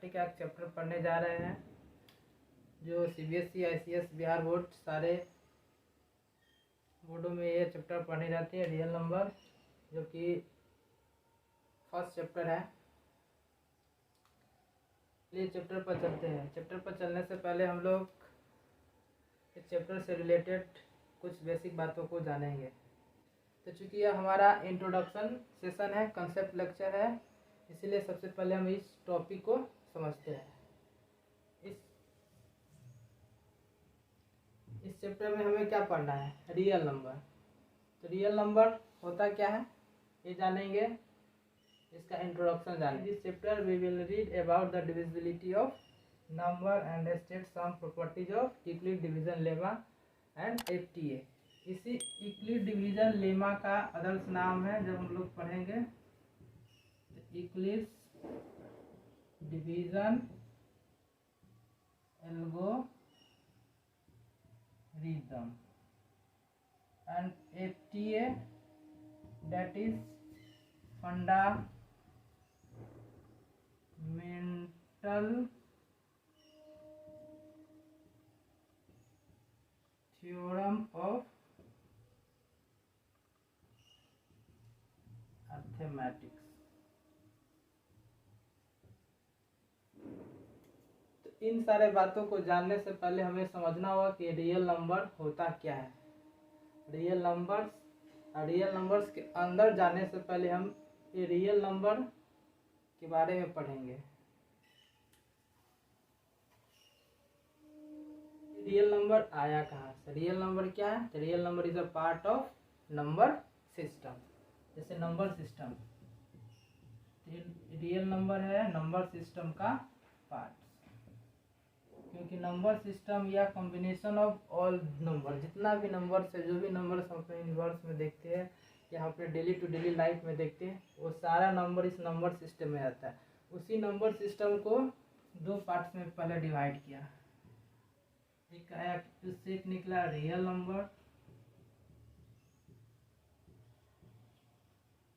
Mathematics का एक chapter पढ़ने जा रहे हैं जो CBSE ICS बिहार बोर्ड सारे बोर्डों में ये चैप्टर पढ़े जाते हैं, रियल नंबर, जो कि फर्स्ट चैप्टर है। ये चैप्टर पर चलते हैं। चैप्टर पर चलने से पहले हम लोग इस चैप्टर से रिलेटेड कुछ बेसिक बातों को जानेंगे। तो चूँकि यह हमारा इंट्रोडक्शन सेशन है, कंसेप्ट लेक्चर है, इसीलिए सबसे पहले हम इस टॉपिक को समझते हैं। इस चैप्टर में हमें क्या पढ़ना है? Real number. तो रियल नंबर होता क्या है ये जानेंगे, इसका इंट्रोडक्शन जानेंगे। This chapter we will read about the divisibility of number and state some properties of Euclid division lemma and FTA। इसी यूक्लिड डिवीजन लेमा का अदर्स नाम है, जब हम लोग पढ़ेंगे Euclid division algorithm and FTA, that is fundamental theorem of arithmetic। तो इन सारे बातों को जानने से पहले हमें समझना होगा कि रियल नंबर होता क्या है। रियल नंबर्स के अंदर जाने से पहले हम ये रियल नंबर के बारे में पढ़ेंगे। रियल नंबर आया कहाँ से? रियल नंबर क्या है? Real number is a part of number system. जैसे नंबर सिस्टम, रियल नंबर है नंबर सिस्टम का पार्ट, क्योंकि नंबर सिस्टम या कॉम्बिनेशन ऑफ ऑल नंबर, जितना भी नंबर से जो भी नंबर हम अपने यूनिवर्स में देखते हैं या अपने डेली टू डेली लाइफ में देखते हैं, वो सारा नंबर इस नंबर सिस्टम में आता है। उसी नंबर सिस्टम को दो पार्ट्स में पहले डिवाइड किया। एक आया, उससे एक निकला रियल नंबर,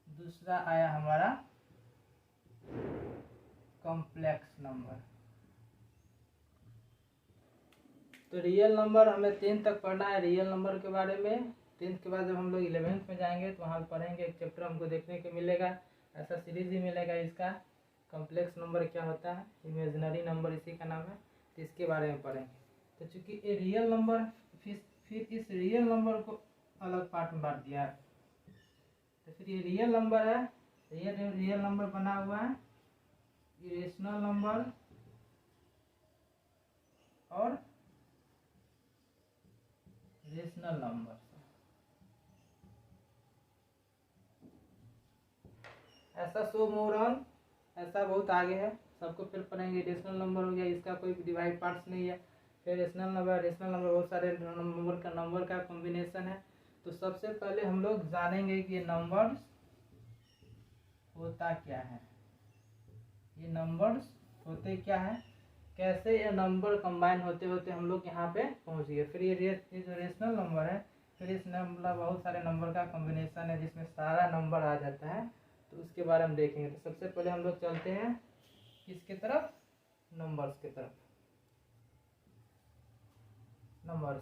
दूसरा आया हमारा कॉम्प्लेक्स नंबर। तो रियल नंबर हमें 10th तक पढ़ना है रियल नंबर के बारे में। 10th के बाद जब हम लोग 11th में जाएंगे तो वहाँ पढ़ेंगे, एक चैप्टर हमको देखने को मिलेगा, ऐसा सीरीज ही मिलेगा इसका, कॉम्प्लेक्स नंबर क्या होता है, इमेजिनरी नंबर इसी का नाम है, तो इसके बारे में पढ़ेंगे। तो चूँकि ये रियल नंबर, फिर इस रियल नंबर को अलग पार्ट में बांट दिया है। तो फिर ये रियल नंबर है, ये रियल नंबर बना हुआ है इरेशनल नंबर और रेशनल नंबर। ऐसा सो मोर ऑन, ऐसा बहुत आगे है, सबको फिर पढ़ेंगे। रेशनल नंबर हो गया, इसका कोई डिवाइड पार्ट्स नहीं है। फिर रेशनल नंबर बहुत सारे नंबर का कॉम्बिनेशन है। तो सबसे पहले हम लोग जानेंगे कि ये नंबर्स होता क्या है, ये नंबर्स होते क्या है, कैसे ये नंबर कंबाइन होते होते हम लोग यहाँ पे पहुँच गए। फिर ये जो रेशनल नंबर है, फिर इस नंबर बहुत सारे नंबर का कॉम्बिनेशन है जिसमें सारा नंबर आ जाता है, तो उसके बारे में देखेंगे। तो सबसे पहले हम लोग चलते हैं किसके तरफ? नंबर्स के तरफ। नंबर्स,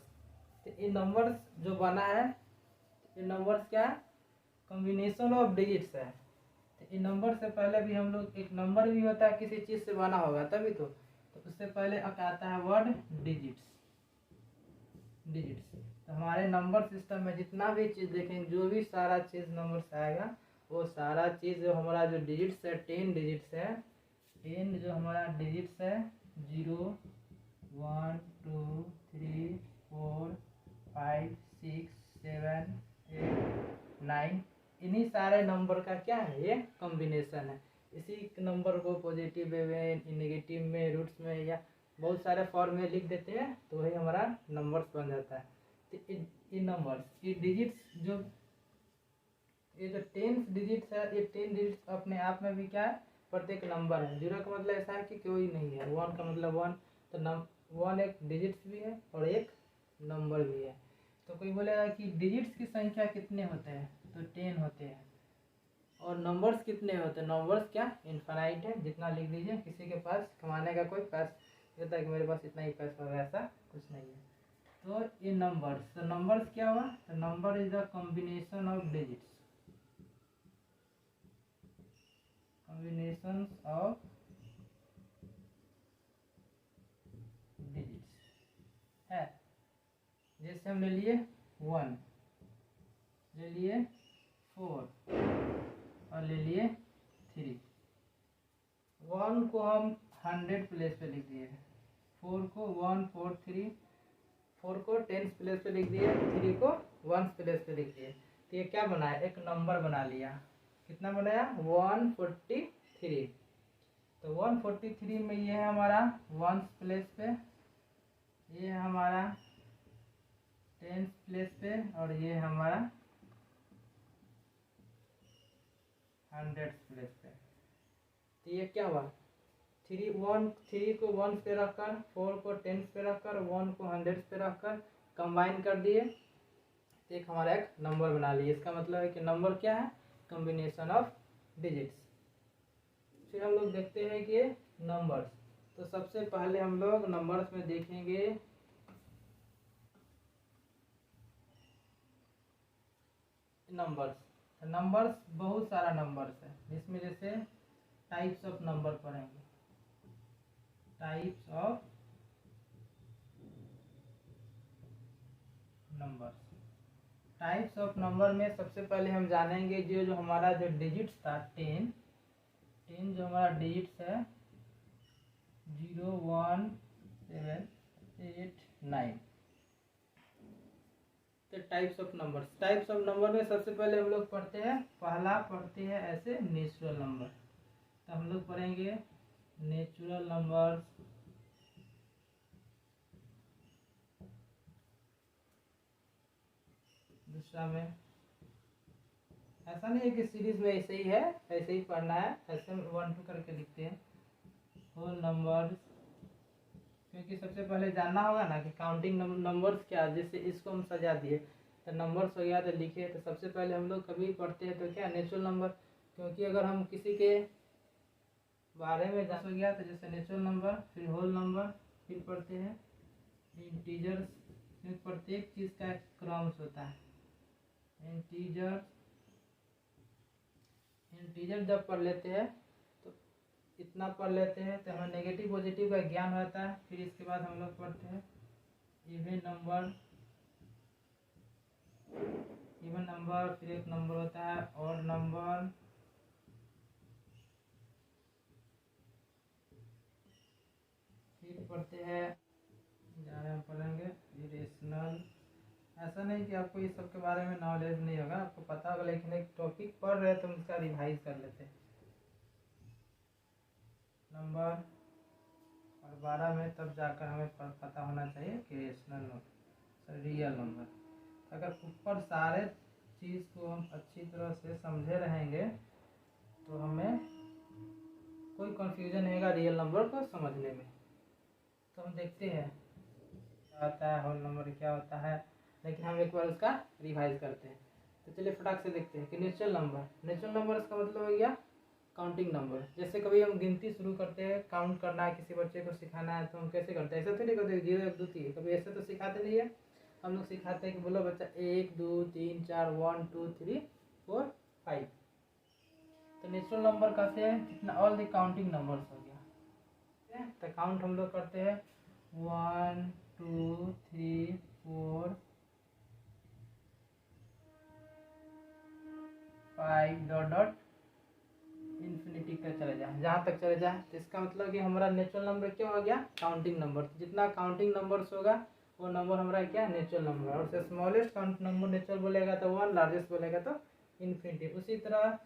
तो ये नंबर्स जो बना है, ये नंबर्स क्या है? कॉम्बिनेशन ऑफ डिजिट्स है। तो इन नंबर से पहले भी हम लोग, एक नंबर भी होता है किसी चीज़ से बना होगा तभी तो उससे पहले आता है वर्ड डिजिट्स। तो हमारे नंबर सिस्टम में जितना भी चीज़ देखेंगे, जो भी सारा चीज़ नंबर से आएगा, वो सारा चीज़ जो हमारा जो डिजिट्स है, 10 डिजिट्स है, 10 जो हमारा डिजिट्स है, 0 1 2 3 4 5 6 7 8 9, इन्हीं सारे नंबर का क्या है? ये कॉम्बिनेशन है। इसी नंबर को पॉजिटिव में, नेगेटिव में, रूट्स में या बहुत सारे फॉर्म में लिख देते हैं, तो वही हमारा नंबर्स बन जाता है। तो ये नंबर्स, ये डिजिट्स जो, ये जो 10 डिजिट्स है, ये 10 डिजिट्स अपने आप में भी क्या है? प्रत्येक नंबर है। 0 का मतलब ऐसा है कि कोई नहीं है, 1 का मतलब 1, तो 1 एक डिजिट्स भी है और एक नंबर भी है। तो कोई बोलेगा कि डिजिट्स की संख्या कितने होते हैं? तो 10 होते हैं। और नंबर्स कितने होते हैं, नंबर्स क्या इनफाइनाइट है, जितना लिख दीजिए। किसी के पास कमाने का कोई पैसा होता है कि मेरे पास इतना ही पैसा होगा, ऐसा कुछ नहीं है। तो ये नंबर्स, तो नंबर्स क्या हुआ, तो number is the combination of digits, combination of digits है। जैसे हम ले लिए 1, ले लिए 4 और ले लिए 3। 1 को हम 100 प्लेस पे लिख दिए, 4 को 1 4 3, 4 को 10 प्लेस पे लिख दिए, 3 को 1 प्लेस पे लिख दिए। तो ये क्या बनाया, एक नंबर बना लिया। कितना बनाया, 143। तो 143 में ये है हमारा 1 प्लेस पे, ये है हमारा 10 प्लेस पे, और ये हमारा 100 प्लेस पे। तो ये क्या हुआ, 3 को 1 पे रखकर, 4 को 10 पे रखकर, 1 को 100 पे रखकर कंबाइन कर दिए, तो एक हमारा एक नंबर बना लिए। इसका मतलब है कि नंबर क्या है, कॉम्बिनेशन ऑफ डिजिट्स। फिर हम लोग देखते हैं कि नंबर्स, तो सबसे पहले हम लोग नंबर्स में देखेंगे नंबर्स। नंबर्स बहुत सारा नंबर्स है, जिसमें जैसे टाइप्स ऑफ नंबर पढ़ेंगे, types of numbers. Types of number में सबसे पहले हम जानेंगे जो हमारा जो डिजिट्स था 10 जो हमारा डिजिट्स है 0 1 7 8 9। तो types of numbers, types of number में सबसे पहले हम लोग पढ़ते हैं, पहला पढ़ते हैं ऐसे नेचुरल नंबर। तो हम लोग पढ़ेंगे नेचुरल नंबर्स। दूसरा में ऐसा नहीं है कि सीरीज में ऐसे ही है, ऐसे ही पढ़ना है, ऐसे 1 2 करके लिखते हैं होल नंबर्स, क्योंकि सबसे पहले जानना होगा ना कि काउंटिंग नंबर्स क्या, जैसे इसको हम सजा दिए तो नंबर्स हो गया तो लिखे। तो सबसे पहले हम लोग कभी पढ़ते हैं तो क्या नेचुरल नंबर, क्योंकि अगर हम किसी के बारे में जान हो गया तो जैसे नेचुरल नंबर, फिर होल नंबर, फिर पढ़ते हैं इंटीजर्स, फिर प्रत्येक चीज़ का एक क्रम होता है। इंटीजर जब पढ़ लेते हैं तो इतना पढ़ लेते हैं तो हमें नेगेटिव पॉजिटिव का ज्ञान होता है। फिर इसके बाद हम लोग पढ़ते हैं इवन नंबर, फिर एक नंबर होता है ऑड नंबर, फिर पढ़ते हैं हम पढ़ेंगे इरेशनल। ऐसा नहीं कि आपको इस सब के बारे में नॉलेज नहीं होगा, आपको पता होगा, लेकिन एक टॉपिक पढ़ रहे हैं तो उसका रिवाइज कर लेते हैं। नंबर और 12 में तब जाकर हमें पता होना चाहिए कि रेशनल नंबर, रियल नंबर। अगर ऊपर सारे चीज़ को हम अच्छी तरह से समझे रहेंगे तो हमें कोई कंफ्यूजन नहीं होगा रियल नंबर को समझने में। तो हम देखते हैं क्या होता है होल नंबर, क्या होता है, लेकिन हम एक बार उसका रिवाइज करते हैं। तो चलिए फटाक से देखते हैं कि नेचुरल नंबर इसका मतलब हो गया काउंटिंग नंबर। जैसे कभी हम गिनती शुरू करते हैं, काउंट करना है, किसी बच्चे को सिखाना है तो हम कैसे करते हैं, ऐसे तो नहीं करते 0 1 2 3, कभी ऐसे तो सिखाते नहीं है। हम लोग सिखाते हैं कि बोलो बच्चा 1 2 3 4 1 2 3 4 5। तो नेचुरल नंबर कहते हैं जितना ऑल द काउंटिंग नंबर्स हो गया। तो काउंट हम लोग करते हैं 1 2 3 4 5 डॉट डॉट इन्फिनिटी तक चले जाए, जहाँ तक चले जाए। तो इसका मतलब कि हमारा नेचुरल नंबर क्या हो गया, काउंटिंग नंबर। जितना काउंटिंग नंबर्स होगा वो नंबर हमारा क्या नेचुरल नंबर। और से स्मॉलेस्ट काउंट नंबर नेचुरल बोलेगा तो 1, लार्जेस्ट बोलेगा तो इन्फिनिटी। उसी तरह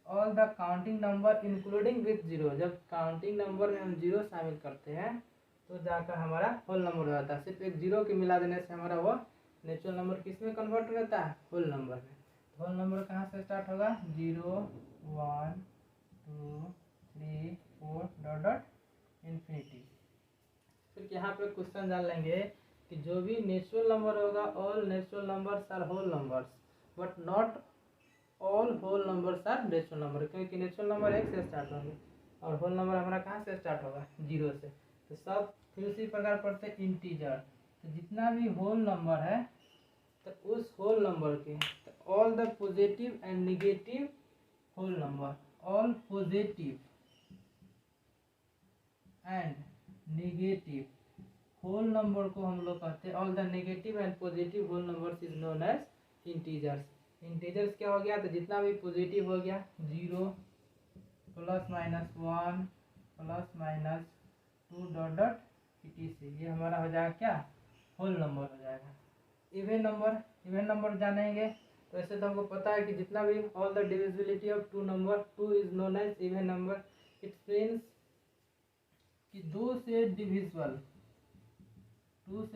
all the counting number including with 0, जब काउंटिंग नंबर में हम 0 शामिल करते हैं तो जाकर हमारा होल नंबर हो जाता है। सिर्फ एक 0 के मिला देने से हमारा वो नेचुरल नंबर किस में कन्वर्ट हो जाता है, होल नंबर में। होल नंबर कहाँ से स्टार्ट होगा, 0 1 2 3 4 डॉट डॉट इन्फिनिटी। फिर यहाँ पे क्वेश्चन जान लेंगे कि जो भी नेचुरल नंबर होगा all natural numbers are whole numbers but not all whole numbers are natural number, क्योंकि नेचुरल नंबर 1 से स्टार्ट होंगे और होल नंबर हमारा कहाँ से स्टार्ट होगा, 0 से। तो सब फिर उसी प्रकार पढ़ते हैं इंटीजर। तो जितना भी होल नंबर है तो उस होल नंबर के all the positive and negative whole number, all positive and negative whole number को हम लोग कहते हैं, all the negative and positive whole numbers is known as integers. Integers क्या हो गया, तो जितना भी पॉजिटिव हो गया 0 plus minus 1 plus minus 2 dot dot etc, ये हमारा हो जाएगा क्या, होल नंबर हो जाएगा। इवन नंबर जानेंगे तो ऐसे तो हमको पता है कि जितना भी all the divisibility of two number, 2 is known as even number. It means कि 2 से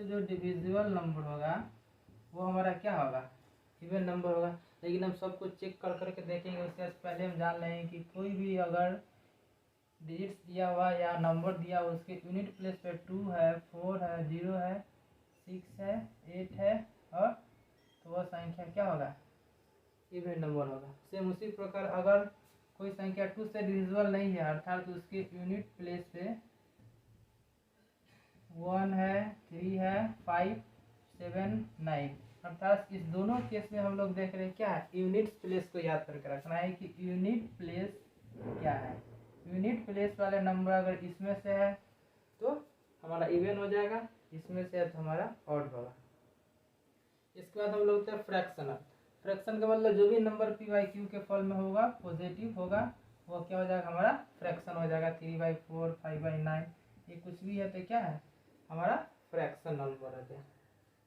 जो डिविजिबल नंबर होगा वो हमारा क्या होगा, इवन नंबर होगा। लेकिन हम सबको चेक कर करके देखेंगे, उससे पहले हम जान लेंगे कि कोई भी अगर डिजिट्स दिया हुआ या नंबर दिया हुआ उसके यूनिट प्लेस पे 2 है, 4 है, 0 है, 6 है, 8 है और तो वह संख्या क्या होगा, इवन नंबर होगा। सेम उसी प्रकार अगर कोई संख्या 2 से डिविजिबल नहीं है अर्थात उसके यूनिट प्लेस पे 1 है, 3 है, 5, 7, 9, अर्थात इस दोनों केस में हम लोग देख रहे हैं क्या है, यूनिट प्लेस को याद करके रखना है कि यूनिट प्लेस क्या है। यूनिट प्लेस वाले नंबर अगर इसमें से है तो हमारा इवन हो जाएगा, इसमें से है तो हमारा ऑड होगा। इसके बाद हम लोग फ्रैक्शनल। फ्रैक्शन का मतलब जो भी नंबर पी बाई क्यू के फॉर्म में होगा, पॉजिटिव होगा, वो क्या हो जाएगा, हमारा फ्रैक्शन हो जाएगा। 3/4, 5/9, ये कुछ भी है तो क्या है, हमारा फ्रैक्शन नंबर है। क्या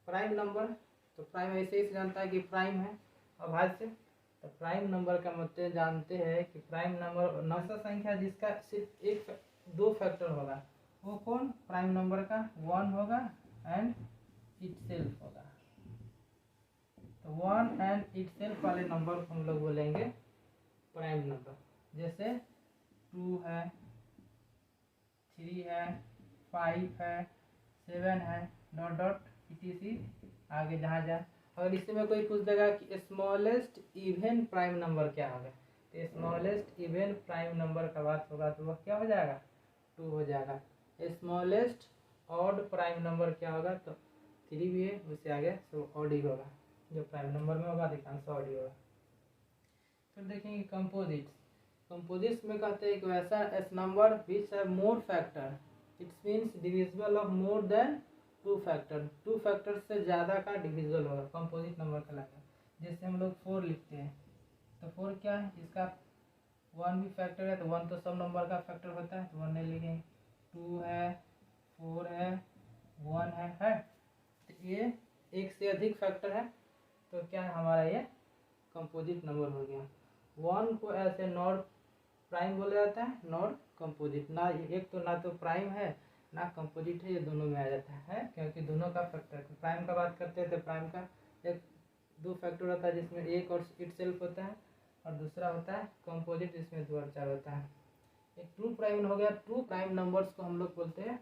प्राइम नंबर, तो प्राइम ऐसे ही जानता है कि प्राइम है अभाज्य। तो प्राइम नंबर का मतलब जानते हैं कि प्राइम नंबर नौसा संख्या जिसका सिर्फ एक 2 फैक्टर होगा, वो कौन, प्राइम नंबर का 1 होगा एंड इटसेल्फ होगा। तो 1 एंड इटसेल्फ वाले नंबर को हम लोग बोलेंगे प्राइम नंबर। जैसे 2 है, 3 है, 5 है, 7 है, डॉट डॉट etc, आगे जहाँ जाए। अगर इसमें कोई पूछ देगा कि स्मॉलेस्ट इवन प्राइम नंबर क्या होगा, तो स्मॉलेस्ट इवन प्राइम नंबर का बात होगा तो वह क्या हो जाएगा, 2 हो जाएगा। स्मॉलेस्ट ऑड प्राइम नंबर क्या होगा, तो 3 भी है, उससे आगे सब ऑड ही होगा, जो प्राइम नंबर में होगा अधिकांश ऑड ही होगा। फिर देखेंगे कंपोजिट्स। कंपोजिट्स में कहते हैं कि वैसा S number which have more factor, it's means divisible of more than 2 factor, 2 factor से ज़्यादा का डिविजिबल होगा, कंपोजिट नंबर कहलाता है। जैसे हम लोग 4 लिखते हैं तो 4 क्या है, इसका 1 भी फैक्टर है, तो 1 तो सब नंबर का फैक्टर होता है, तो 1 नहीं लिखेंगे। 2 है, 4 है, 1 है, तो ये एक से अधिक फैक्टर है, तो क्या है हमारा ये कंपोजिट नंबर हो गया। 1 को ऐसे नॉट प्राइम बोला जाता है, नॉट कंपोजिट। ना एक तो ना तो प्राइम है ना कंपोजिट है, ये दोनों में आ जाता है क्योंकि दोनों का फैक्टर। प्राइम का बात करते हैं तो प्राइम का एक 2 फैक्टर होता है जिसमें एक और इटसेल्फ होता है और दूसरा होता है कंपोजिट जिसमें 2 और 4 होता है। एक ट्रू प्राइम हो गया। ट्रू प्राइम नंबर्स को हम लोग बोलते हैं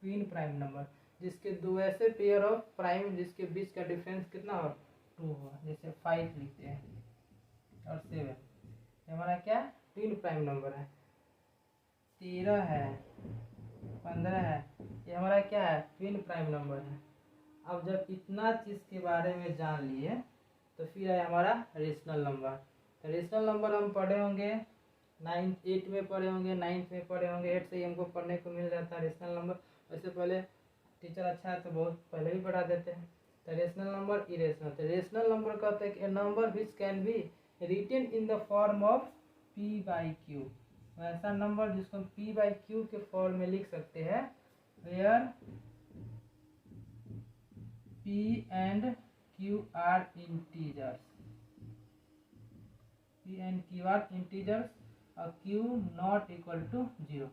ट्विन प्राइम नंबर, जिसके 2 ऐसे पेयर ऑफ प्राइम जिसके बीच का डिफरेंस कितना हो, 2 हो। जैसे 5 लिखते हैं और 7, हमारा क्या ट्विन प्राइम नंबर है। 13 है, 15 है, ये हमारा क्या है, ट्विन प्राइम नंबर है। अब जब इतना चीज़ के बारे में जान लिए तो फिर है हमारा रेशनल नंबर। तो रेशनल नंबर हम पढ़े होंगे 8 में पढ़े होंगे, 9th में पढ़े होंगे, 8 से ही हमको पढ़ने को मिल जाता है रेशनल नंबर। वैसे पहले टीचर अच्छा है तो बहुत पहले भी पढ़ा देते हैं। तो रेशनल नंबर, इरेशनल। तो रेशनल नंबर कहते हैं कि a number which can be written in the form of p/q, ऐसा नंबर जिसको हम p/q के फॉर्म में लिख सकते हैं, where p and q are integers, p and q are integers और q not equal to 0।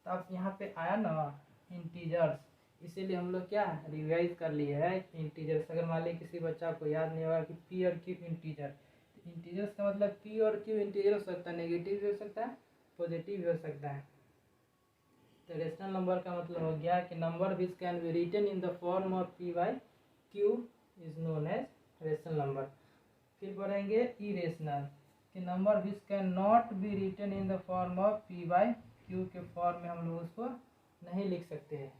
तो अब यहाँ पे आया ना इंटीजर्स, इसीलिए हम लोग क्या रिवाइज कर लिए है इंटीजर्स। अगर मान लीजिए किसी बच्चा को याद नहीं होगा कि p और q इंटीजर, तो इंटीजर्स का मतलब p और q इंटीजर हो सकता है, नेगेटिव भी हो सकता है, पॉजिटिव भी हो सकता है। तो रेशनल नंबर का मतलब हो गया कि number which can be written in the form of p/q is known as rational number. फिर पढ़ेंगे इरेशनल कि number which can not be written in the form of P by Q के form में हम लोग उसको नहीं लिख सकते हैं,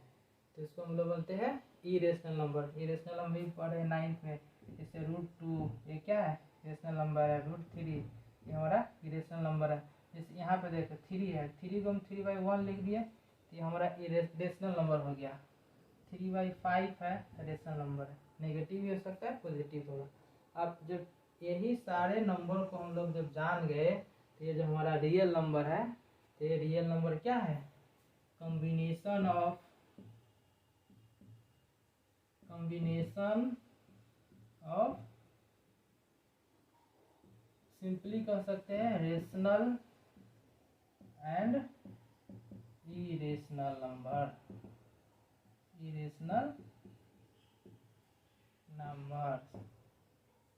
तो इसको हम लोग बोलते हैं इरेशनल नंबर। इरेशनल हम भी पढ़े 9th में, जैसे √2 ये क्या है इरेशनल नंबर है, √3 ये हमारा इरेशनल नंबर है। जैसे यहाँ पे देखो 3 है, 3 को हम 3/1 लिख दिए तो ये हमारा इरेशनल नंबर हो गया। 3/5 है रेशनल नंबर है, नेगेटिव भी हो सकता है पॉजिटिव होगा। अब जब यही सारे नंबर को हम लोग जब जान गए तो ये जो हमारा रियल नंबर है, तो ये रियल नंबर क्या है, कॉम्बिनेशन ऑफ सिंपली कह सकते हैं रेशनल एंड इरेशनल नंबर।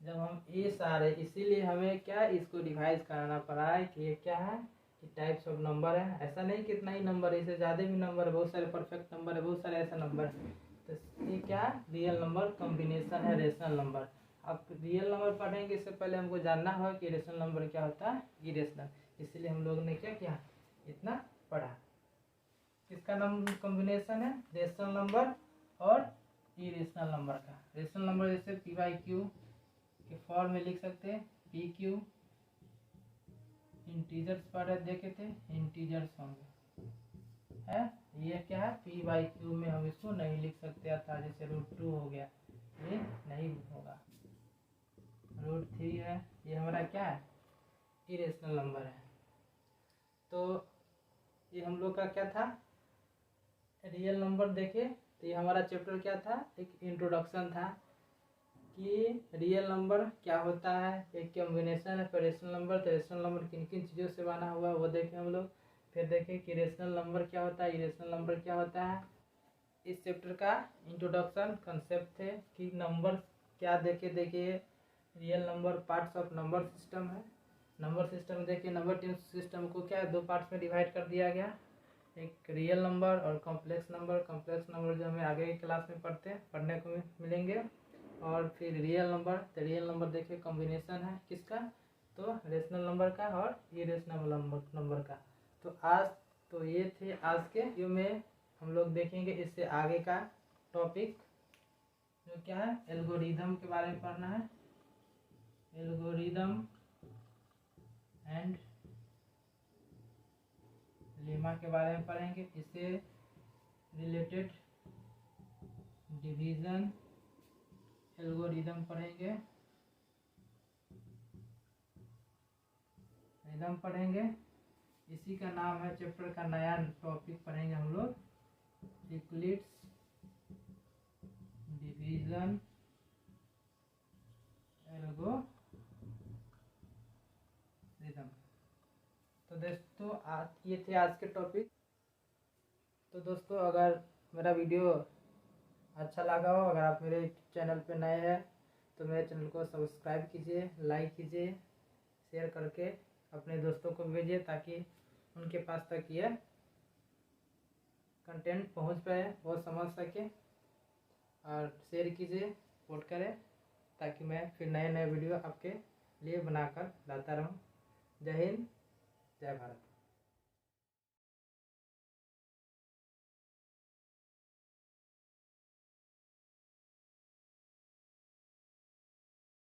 जब हम ये सारे, इसीलिए हमें क्या इसको रिवाइज कराना पड़ा है कि ये क्या है कि टाइप्स ऑफ नंबर है। ऐसा नहीं कितना ही नंबर है, इससे ज़्यादा भी नंबर है, बहुत सारे परफेक्ट नंबर है, बहुत सारे ऐसा नंबर है। तो ये क्या रियल नंबर कॉम्बिनेशन है रेशनल नंबर। अब रियल नंबर पढ़ेंगे इससे पहले हमको जानना होगा कि रेशनल नंबर क्या होता है, इरेशनल। इसलिए हम लोगों ने क्या किया, इतना पढ़ा। किसका नंबर कॉम्बिनेशन है, रेशनल नंबर और इरेशनल नंबर का। रेशनल नंबर जैसे पी बाई क्यू के फॉर्म में लिख सकते हैं, पी क्यू इंटीजर्स पढ़े देखे थे, इंटीजर्स होंगे है। ये क्या है पी बाई क्यू में हम इसको नहीं लिख सकते था, जैसे √2 हो गया, ये नहीं होगा। √3 है, ये हमारा क्या है इरेशनल नंबर है। तो ये हम लोग का क्या था, रियल नंबर देखे तो ये हमारा चैप्टर क्या था, एक इंट्रोडक्शन था कि रियल नंबर क्या होता है, एक कॉम्बिनेशन है। फिर रेशनल नंबर, तो रेशनल नंबर किन किन चीज़ों से बना हुआ है वो देखें हम लोग। फिर देखें कि रेशनल नंबर क्या होता है, इरेशनल नंबर क्या होता है। इस चैप्टर का इंट्रोडक्शन कंसेप्ट थे कि नंबर क्या देखे, देखिए real number parts of number system है। नंबर सिस्टम देखिए, नंबर सिस्टम को क्या है 2 पार्ट्स में डिवाइड कर दिया गया, एक रियल नंबर और कॉम्प्लेक्स नंबर। कॉम्प्लेक्स नंबर जो हमें आगे की क्लास में पढ़ने को मिलेंगे। और फिर रियल नंबर, तो रियल नंबर देखिए कॉम्बिनेशन है किसका, तो रेशनल नंबर का और इरेशनल नंबर का। तो ये थे आज के वीडियो में। हम लोग देखेंगे इससे आगे का टॉपिक जो क्या है, एल्गोरिदम के बारे में पढ़ना है। एल्गोरिदम एंड लेमा के बारे में पढ़ेंगे। इससे रिलेटेड डिवीजन एल्गोरिदम पढ़ेंगे। इसी का नाम है, चैप्टर का नया टॉपिक पढ़ेंगे हम लोग, यूक्लिड्स डिवीजन एल्गोरिदम। तो दोस्तों ये थे आज के टॉपिक। तो दोस्तों अगर मेरा वीडियो अच्छा लगा हो, अगर आप मेरे चैनल पे नए हैं तो मेरे चैनल को सब्सक्राइब कीजिए, लाइक कीजिए, शेयर करके अपने दोस्तों को भेजिए ताकि उनके पास तक ये कंटेंट पहुंच पाए, वो समझ सके। और शेयर कीजिए, सपोर्ट करें ताकि मैं फिर नए नए वीडियो आपके लिए बनाकर लाता रहूं। जय हिंद, जय भारत।